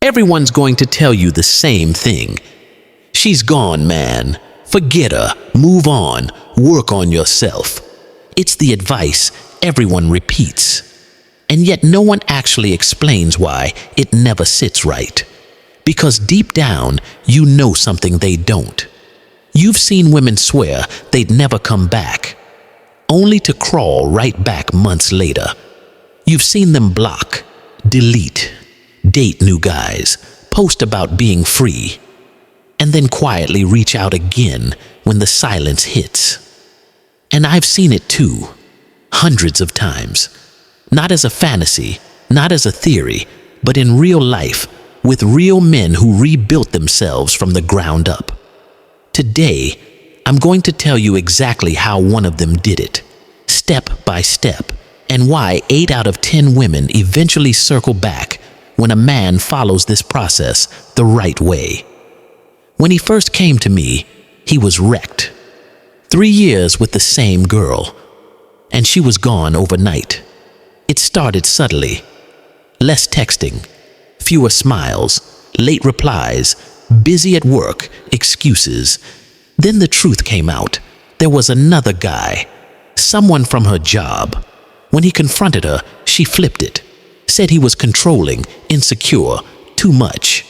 everyone's going to tell you the same thing. She's gone, man. Forget her. Move on. Work on yourself. It's the advice everyone repeats. And yet no one actually explains why it never sits right. Because deep down, you know something they don't. You've seen women swear they'd never come back, only to crawl right back months later. You've seen them block, delete, date new guys, post about being free, and then quietly reach out again when the silence hits. And I've seen it too, hundreds of times. Not as a fantasy, not as a theory, but in real life, with real men who rebuilt themselves from the ground up. Today, I'm going to tell you exactly how one of them did it, step by step, and why 8 out of 10 women eventually circle back when a man follows this process the right way. When he first came to me, he was wrecked. 3 years with the same girl, and she was gone overnight. It started subtly. Less texting, fewer smiles, late replies, busy at work, excuses. Then the truth came out. There was another guy, someone from her job. When he confronted her, she flipped it, said he was controlling, insecure, too much.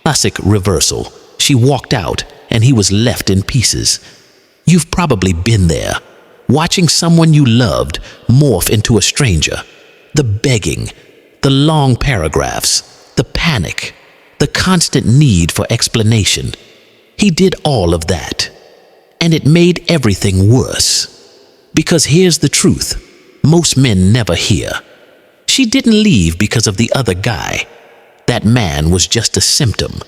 Classic reversal. She walked out, and he was left in pieces. You've probably been there, watching someone you loved morph into a stranger. The begging, the long paragraphs, the panic, the constant need for explanation. He did all of that, and it made everything worse. Because here's the truth, most men never hear. She didn't leave because of the other guy. That man was just a symptom.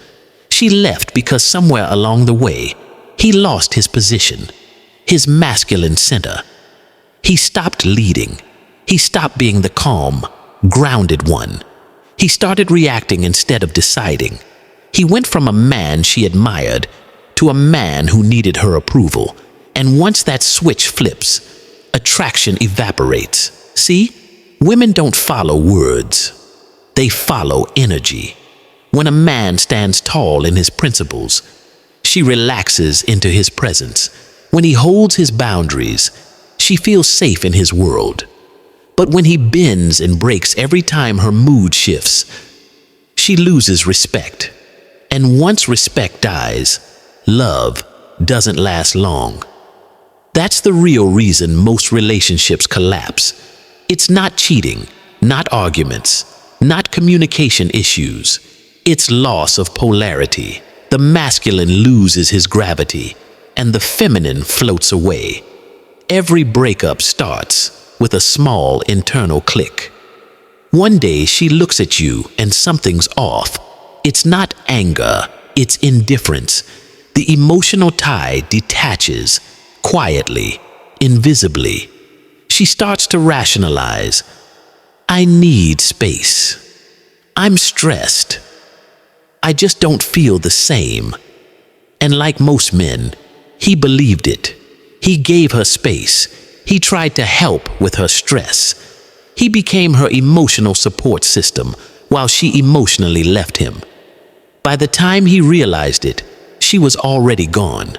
She left because somewhere along the way, he lost his position, his masculine center. He stopped leading. He stopped being the calm, grounded one. He started reacting instead of deciding. He went from a man she admired to a man who needed her approval. And once that switch flips, attraction evaporates. See, women don't follow words. They follow energy. When a man stands tall in his principles, she relaxes into his presence. When he holds his boundaries, she feels safe in his world. But when he bends and breaks every time her mood shifts, she loses respect. And once respect dies, love doesn't last long. That's the real reason most relationships collapse. It's not cheating, not arguments, not communication issues. It's loss of polarity. The masculine loses his gravity, and the feminine floats away. Every breakup starts with a small internal click. One day she looks at you and something's off. It's not anger, it's indifference. The emotional tie detaches, quietly, invisibly. She starts to rationalize. I need space. I'm stressed. I just don't feel the same. And like most men, he believed it. He gave her space. He tried to help with her stress. He became her emotional support system while she emotionally left him. By the time he realized it, she was already gone.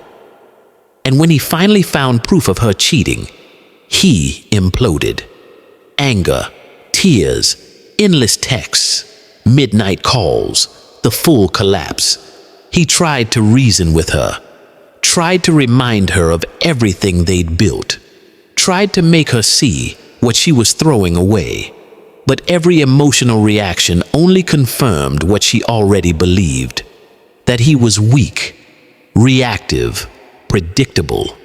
And when he finally found proof of her cheating, he imploded. Anger, tears, endless texts, midnight calls, the full collapse. He tried to reason with her, tried to remind her of everything they'd built, tried to make her see what she was throwing away. But every emotional reaction only confirmed what she already believed, that he was weak, reactive, predictable.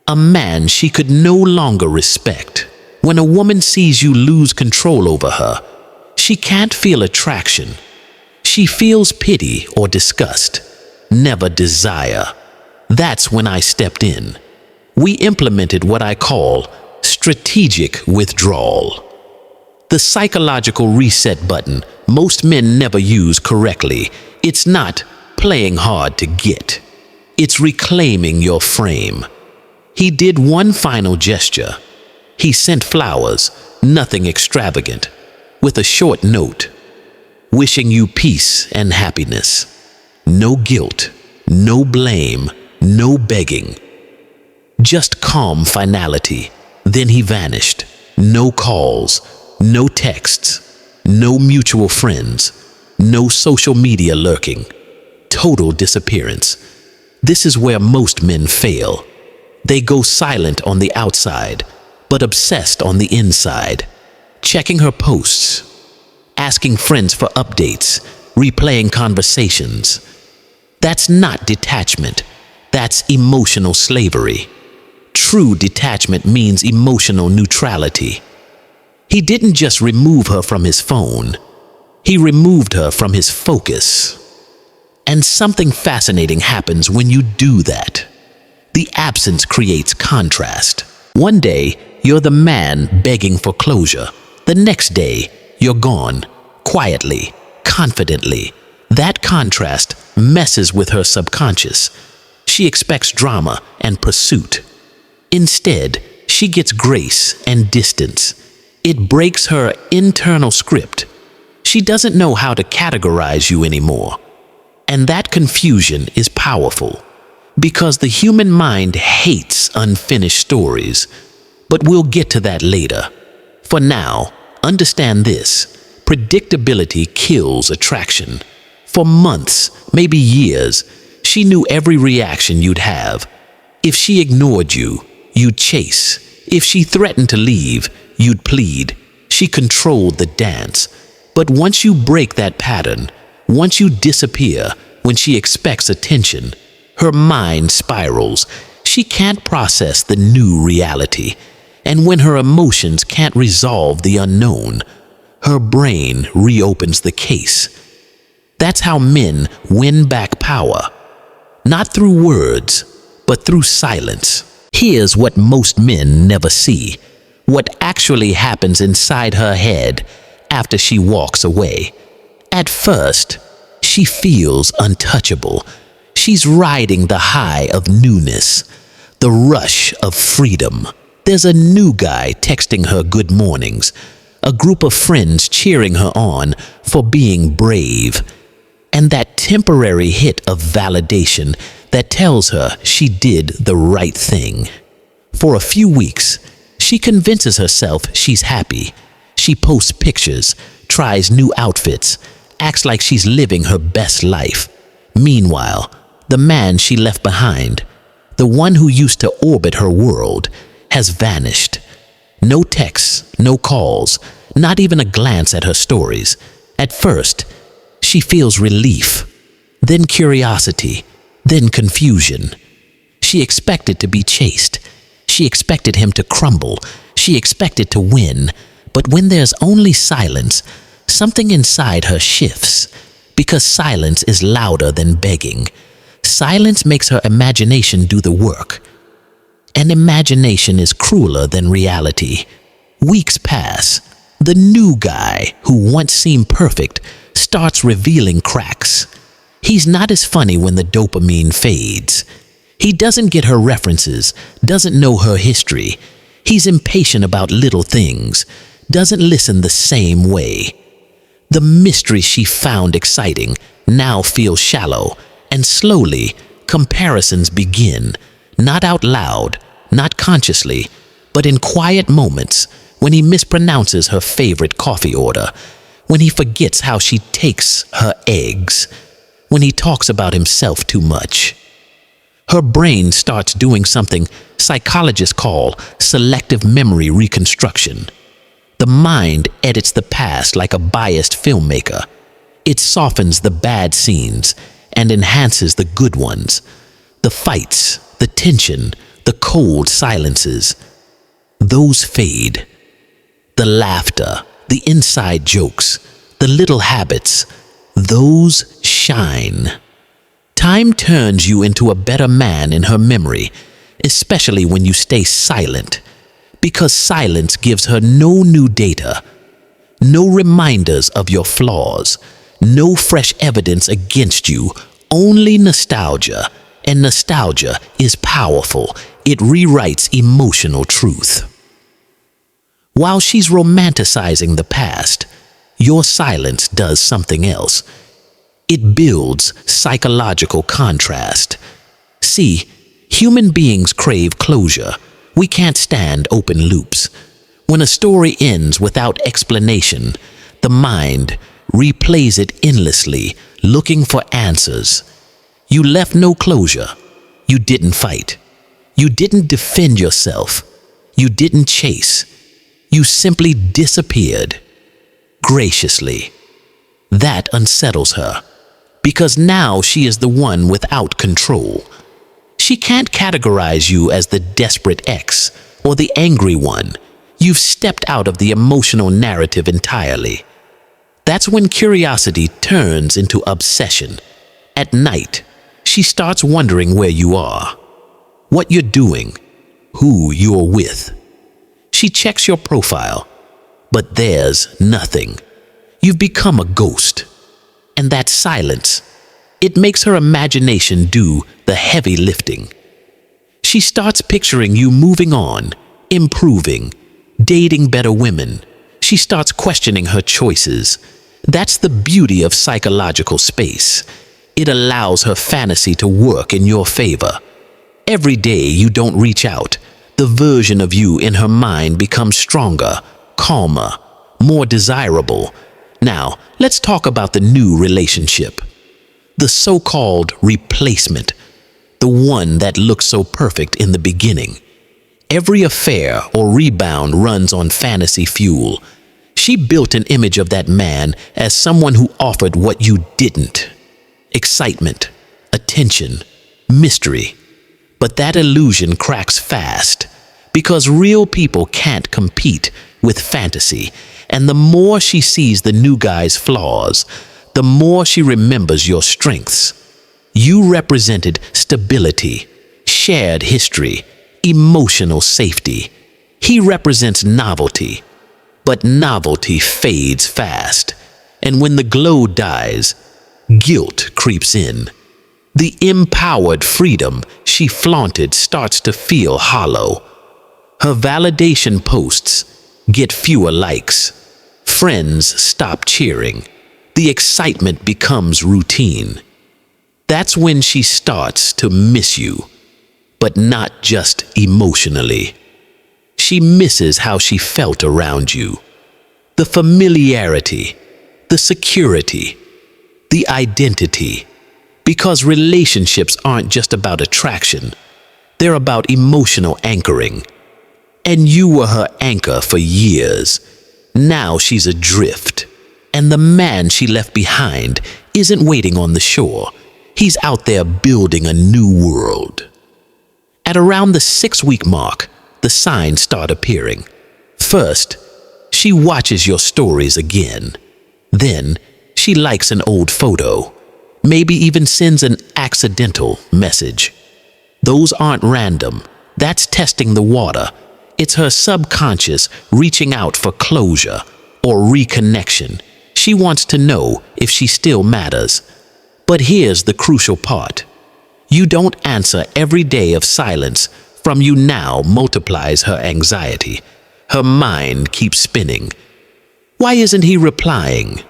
A man she could no longer respect. When a woman sees you lose control over her, she can't feel attraction. She feels pity or disgust, never desire. That's when I stepped in. We implemented what I call strategic withdrawal. The psychological reset button most men never use correctly. It's not playing hard to get. It's reclaiming your frame. He did one final gesture. He sent flowers, nothing extravagant, with a short note. wishing you peace and happiness. No guilt, no blame, no begging. Just calm finality. Then he vanished. No calls, no texts, no mutual friends, no social media lurking. Total disappearance. This is where most men fail. They go silent on the outside, but obsessed on the inside. Checking her posts, asking friends for updates, replaying conversations. That's not detachment. That's emotional slavery. True detachment means emotional neutrality. He didn't just remove her from his phone. He removed her from his focus. And something fascinating happens when you do that. The absence creates contrast. One day, you're the man begging for closure. The next day, you're gone, quietly, confidently. That contrast messes with her subconscious. She expects drama and pursuit. Instead, she gets grace and distance. It breaks her internal script. She doesn't know how to categorize you anymore. And that confusion is powerful, because the human mind hates unfinished stories. But we'll get to that later. For now, understand this: predictability kills attraction. For months, maybe years, she knew every reaction you'd have. If she ignored you, you'd chase. If she threatened to leave, you'd plead. She controlled the dance. But once you break that pattern, once you disappear when she expects attention, her mind spirals. She can't process the new reality. And when her emotions can't resolve the unknown, her brain reopens the case. That's how men win back power. Not through words, but through silence. Here's what most men never see: what actually happens inside her head after she walks away. At first, she feels untouchable. She's riding the high of newness, the rush of freedom. There's a new guy texting her good mornings, a group of friends cheering her on for being brave, and that temporary hit of validation that tells her she did the right thing. For a few weeks, she convinces herself she's happy. She posts pictures, tries new outfits, acts like she's living her best life. Meanwhile, the man she left behind, the one who used to orbit her world, has vanished. No texts, no calls, not even a glance at her stories. At first, she feels relief, then curiosity, then confusion. She expected to be chased. She expected him to crumble. She expected to win. But when there's only silence, something inside her shifts, because silence is louder than begging. Silence makes her imagination do the work. And imagination is crueler than reality. Weeks pass. The new guy, who once seemed perfect, starts revealing cracks. He's not as funny when the dopamine fades. He doesn't get her references, doesn't know her history. He's impatient about little things, doesn't listen the same way. The mystery she found exciting now feels shallow, and slowly, comparisons begin, not out loud, not consciously, but in quiet moments, when he mispronounces her favorite coffee order, when he forgets how she takes her eggs, when he talks about himself too much. Her brain starts doing something psychologists call selective memory reconstruction. The mind edits the past like a biased filmmaker. It softens the bad scenes and enhances the good ones. The fights, the tension, the cold silences, those fade. The laughter, the inside jokes, the little habits, those shine. Time turns you into a better man in her memory, especially when you stay silent, because silence gives her no new data, no reminders of your flaws, no fresh evidence against you, only nostalgia. And nostalgia is powerful. It rewrites emotional truth. While she's romanticizing the past, Your silence does something else. It builds psychological contrast. See, human beings crave closure. We can't stand open loops. When a story ends without explanation, the mind replays it endlessly, looking for answers. You left no closure. You didn't fight. You didn't defend yourself. You didn't chase. You simply disappeared. Graciously. That unsettles her, because now she is the one without control. She can't categorize you as the desperate ex or the angry one. You've stepped out of the emotional narrative entirely. That's when curiosity turns into obsession. At night, she starts wondering where you are, what you're doing, who you're with. She checks your profile, but there's nothing. You've become a ghost. And that silence, it makes her imagination do the heavy lifting. She starts picturing you moving on, improving, dating better women. She starts questioning her choices. That's the beauty of psychological space. It allows her fantasy to work in your favor. Every day you don't reach out, the version of you in her mind becomes stronger, calmer, more desirable. Now, let's talk about the new relationship. The so-called replacement, the one that looks so perfect in the beginning. Every affair or rebound runs on fantasy fuel. She built an image of that man as someone who offered what you didn't. Excitement, attention, mystery. But that illusion cracks fast, because real people can't compete with fantasy. And the more she sees the new guy's flaws, the more she remembers your strengths. You represented stability, shared history, emotional safety. He represents novelty, but novelty fades fast. And when the glow dies, guilt creeps in. The empowered freedom she flaunted starts to feel hollow. Her validation posts get fewer likes. Friends stop cheering. The excitement becomes routine. That's when she starts to miss you, but not just emotionally. She misses how she felt around you. The familiarity, the security, the identity. Because relationships aren't just about attraction, they're about emotional anchoring. And you were her anchor for years. Now she's adrift, and the man she left behind isn't waiting on the shore. He's out there building a new world. At around the 6-week mark, the signs start appearing. First, she watches your stories again. Then, she likes an old photo. Maybe even sends an accidental message. Those aren't random. That's testing the water. It's her subconscious reaching out for closure or reconnection. She wants to know if she still matters. But here's the crucial part. You don't answer every day of silence from you now multiplies her anxiety. Her mind keeps spinning. Why isn't he replying?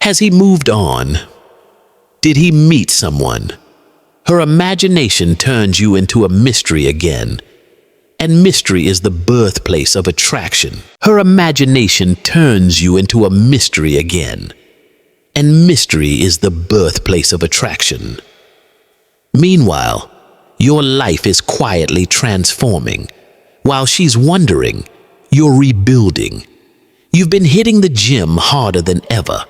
Has he moved on? Did he meet someone? Her imagination turns you into a mystery again. And mystery is the birthplace of attraction. Her imagination turns you into a mystery again. And mystery is the birthplace of attraction. Meanwhile, your life is quietly transforming. While she's wondering, you're rebuilding. You've been hitting the gym harder than ever.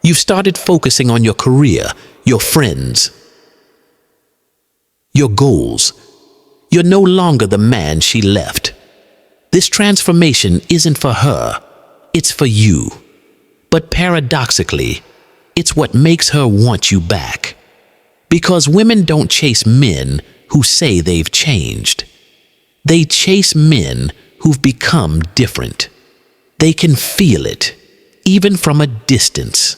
You've started focusing on your career, your friends, your goals. You're no longer the man she left. This transformation isn't for her, it's for you. But paradoxically, it's what makes her want you back. Because women don't chase men who say they've changed. They chase men who've become different. They can feel it, even from a distance.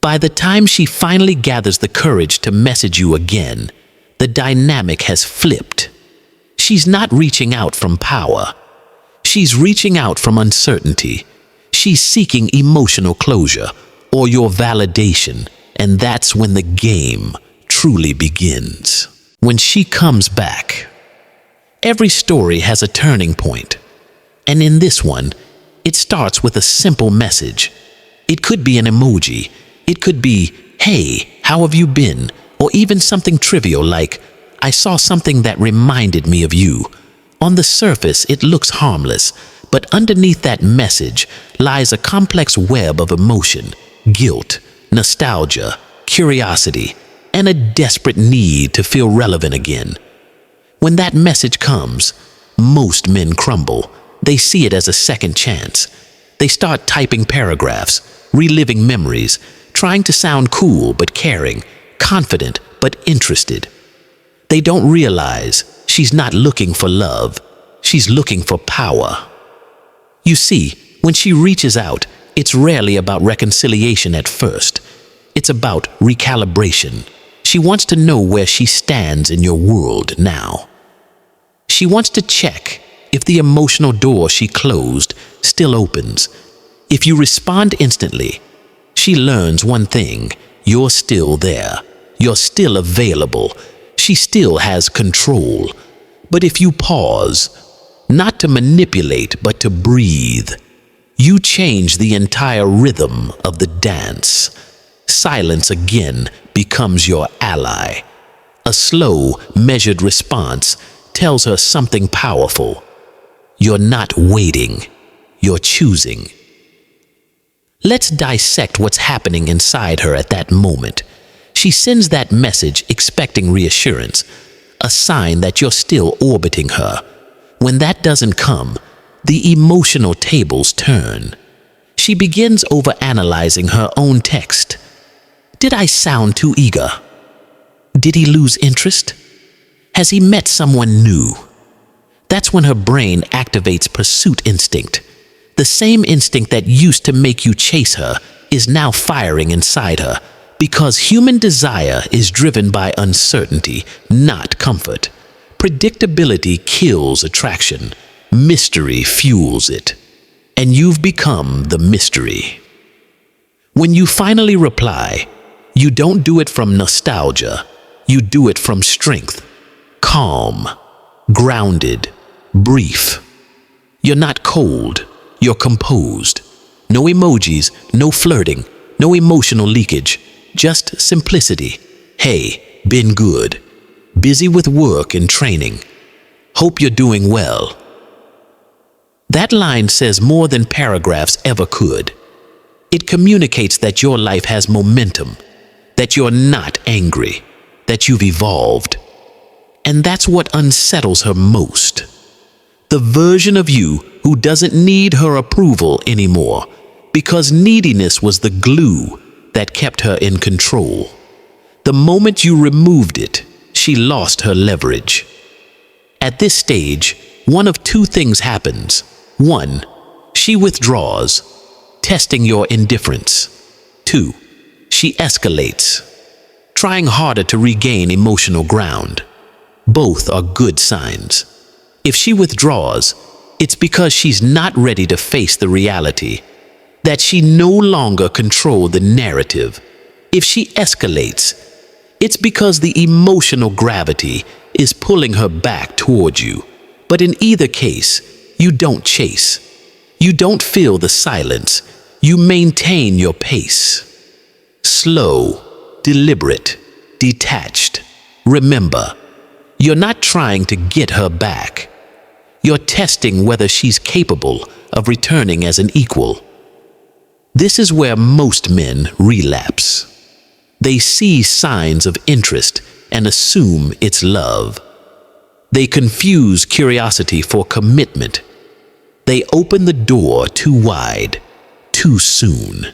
By the time she finally gathers the courage to message you again, the dynamic has flipped. She's not reaching out from power. She's reaching out from uncertainty. She's seeking emotional closure or your validation, and that's when the game truly begins. When she comes back, every story has a turning point, and in this one, it starts with a simple message. It could be an emoji, it could be, "Hey, how have you been?" Or even something trivial like, "I saw something that reminded me of you." On the surface, it looks harmless, but underneath that message lies a complex web of emotion, guilt, nostalgia, curiosity, and a desperate need to feel relevant again. When that message comes, most men crumble. They see it as a second chance. They start typing paragraphs, reliving memories, trying to sound cool but caring, confident but interested. They don't realize she's not looking for love. She's looking for power. You see, when she reaches out, it's rarely about reconciliation at first. It's about recalibration. She wants to know where she stands in your world now. She wants to check if the emotional door she closed still opens. If you respond instantly, she learns one thing: you're still there. You're still available. She still has control. But if you pause, not to manipulate, but to breathe, you change the entire rhythm of the dance. Silence again becomes your ally. A slow, measured response tells her something powerful. You're not waiting, you're choosing. Let's dissect what's happening inside her at that moment. She sends that message expecting reassurance, a sign that you're still orbiting her. When that doesn't come, the emotional tables turn. She begins overanalyzing her own text. Did I sound too eager? Did he lose interest? Has he met someone new? That's when her brain activates pursuit instinct. The same instinct that used to make you chase her is now firing inside her, because human desire is driven by uncertainty, not comfort. Predictability kills attraction. Mystery fuels it. And you've become the mystery. When you finally reply, you don't do it from nostalgia. You do it from strength. Calm, grounded, brief. You're not cold. You're composed. No emojis, no flirting, no emotional leakage. Just simplicity. Hey, been good. Busy with work and training. Hope you're doing well. That line says more than paragraphs ever could. It communicates that your life has momentum, that you're not angry, that you've evolved. And that's what unsettles her most. The version of you who doesn't need her approval anymore, because neediness was the glue that kept her in control. The moment you removed it, she lost her leverage. At this stage, one of two things happens. One, she withdraws, testing your indifference. Two, she escalates, trying harder to regain emotional ground. Both are good signs. If she withdraws, it's because she's not ready to face the reality that she no longer controls the narrative. If she escalates, it's because the emotional gravity is pulling her back toward you. But in either case, you don't chase. You don't fill the silence. You maintain your pace. Slow, deliberate, detached. Remember, you're not trying to get her back. You're testing whether she's capable of returning as an equal. This is where most men relapse. They see signs of interest and assume it's love. They confuse curiosity for commitment. They open the door too wide, too soon.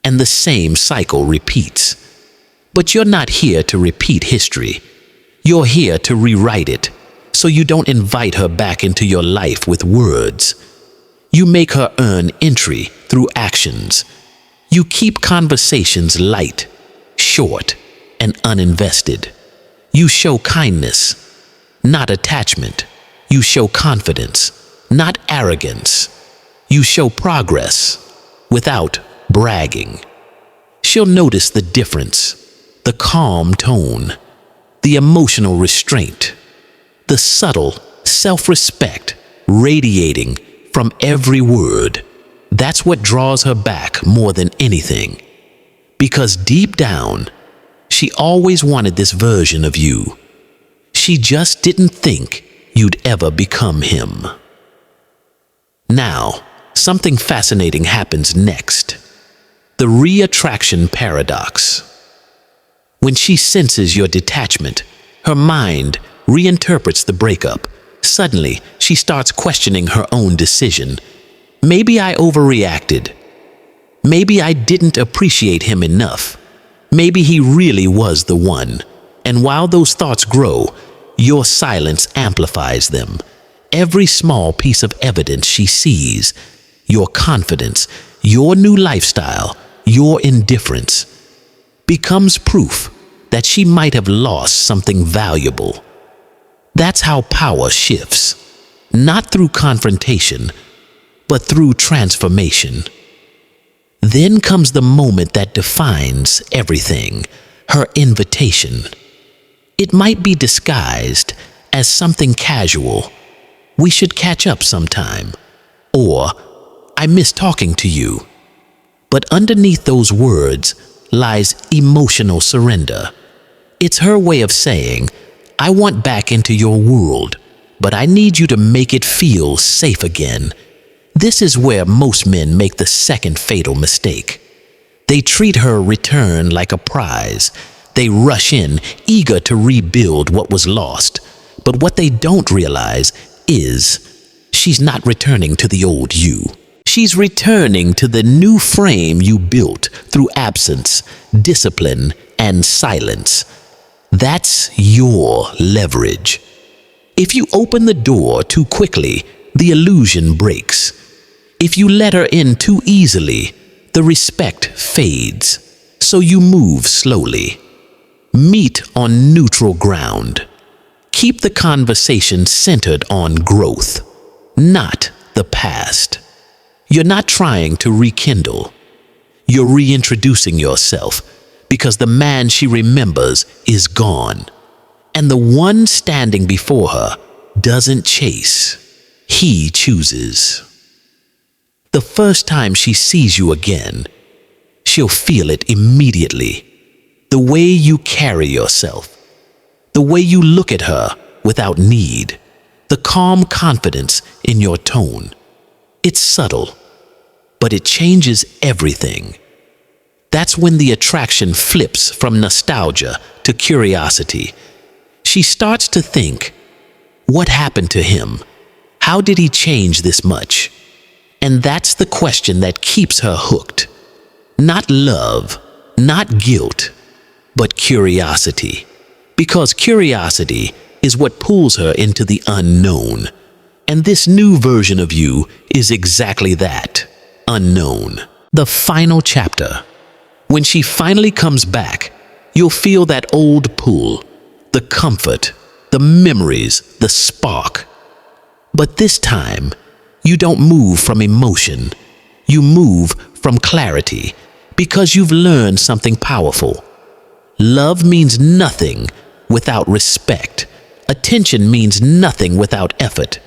And the same cycle repeats. But you're not here to repeat history. You're here to rewrite it, so you don't invite her back into your life with words. You make her earn entry through actions. You keep conversations light, short, and uninvested. You show kindness, not attachment. You show confidence, not arrogance. You show progress without bragging. She'll notice the difference, the calm tone, the emotional restraint, the subtle self-respect radiating from every word. That's what draws her back more than anything. Because deep down, she always wanted this version of you. She just didn't think you'd ever become him. Now, something fascinating happens next. The re-attraction paradox. When she senses your detachment, her mind reinterprets the breakup. Suddenly, she starts questioning her own decision. Maybe I overreacted. Maybe I didn't appreciate him enough. Maybe he really was the one. And while those thoughts grow, your silence amplifies them. Every small piece of evidence she sees, your confidence, your new lifestyle, your indifference, becomes proof that she might have lost something valuable. That's how power shifts, not through confrontation, but through transformation. Then comes the moment that defines everything, her invitation. It might be disguised as something casual. We should catch up sometime. Or, I miss talking to you. But underneath those words lies emotional surrender. It's her way of saying, I want back into your world, but I need you to make it feel safe again. This is where most men make the second fatal mistake. They treat her return like a prize. They rush in, eager to rebuild what was lost. But what they don't realize is she's not returning to the old you. She's returning to the new frame you built through absence, discipline, and silence. That's your leverage. If you open the door too quickly, the illusion breaks. If you let her in too easily, the respect fades. So you move slowly. Meet on neutral ground. Keep the conversation centered on growth, not the past. You're not trying to rekindle. You're reintroducing yourself because the man she remembers is gone. And the one standing before her doesn't chase. He chooses. The first time she sees you again, she'll feel it immediately. The way you carry yourself, the way you look at her without need, the calm confidence in your tone. It's subtle, but it changes everything. That's when the attraction flips from nostalgia to curiosity. She starts to think, what happened to him? How did he change this much? And that's the question that keeps her hooked. Not love, not guilt, but curiosity. Because curiosity is what pulls her into the unknown. And this new version of you is exactly that, unknown. The final chapter. When she finally comes back, you'll feel that old pull, the comfort, the memories, the spark. But this time, you don't move from emotion. You move from clarity because you've learned something powerful. Love means nothing without respect. Attention means nothing without effort.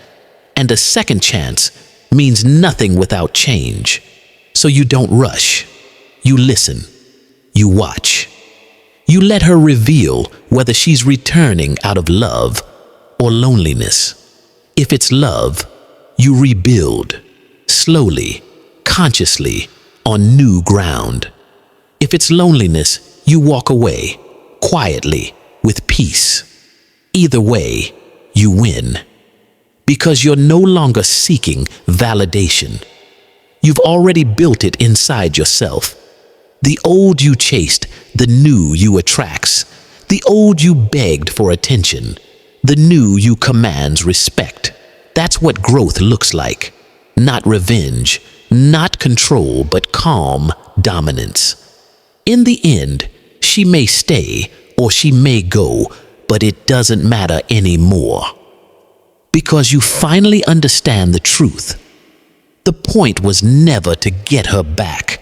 And a second chance means nothing without change. So you don't rush. You listen. You watch. You let her reveal whether she's returning out of love or loneliness. If it's love, you rebuild, slowly, consciously, on new ground. If it's loneliness, you walk away, quietly, with peace. Either way, you win. Because you're no longer seeking validation. You've already built it inside yourself. The old you chased, the new you attracts. The old you begged for attention. The new you commands respect. That's what growth looks like. Not revenge, not control, but calm dominance. In the end, she may stay or she may go, but it doesn't matter anymore. Because you finally understand the truth. The point was never to get her back.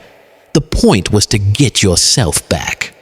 The point was to get yourself back.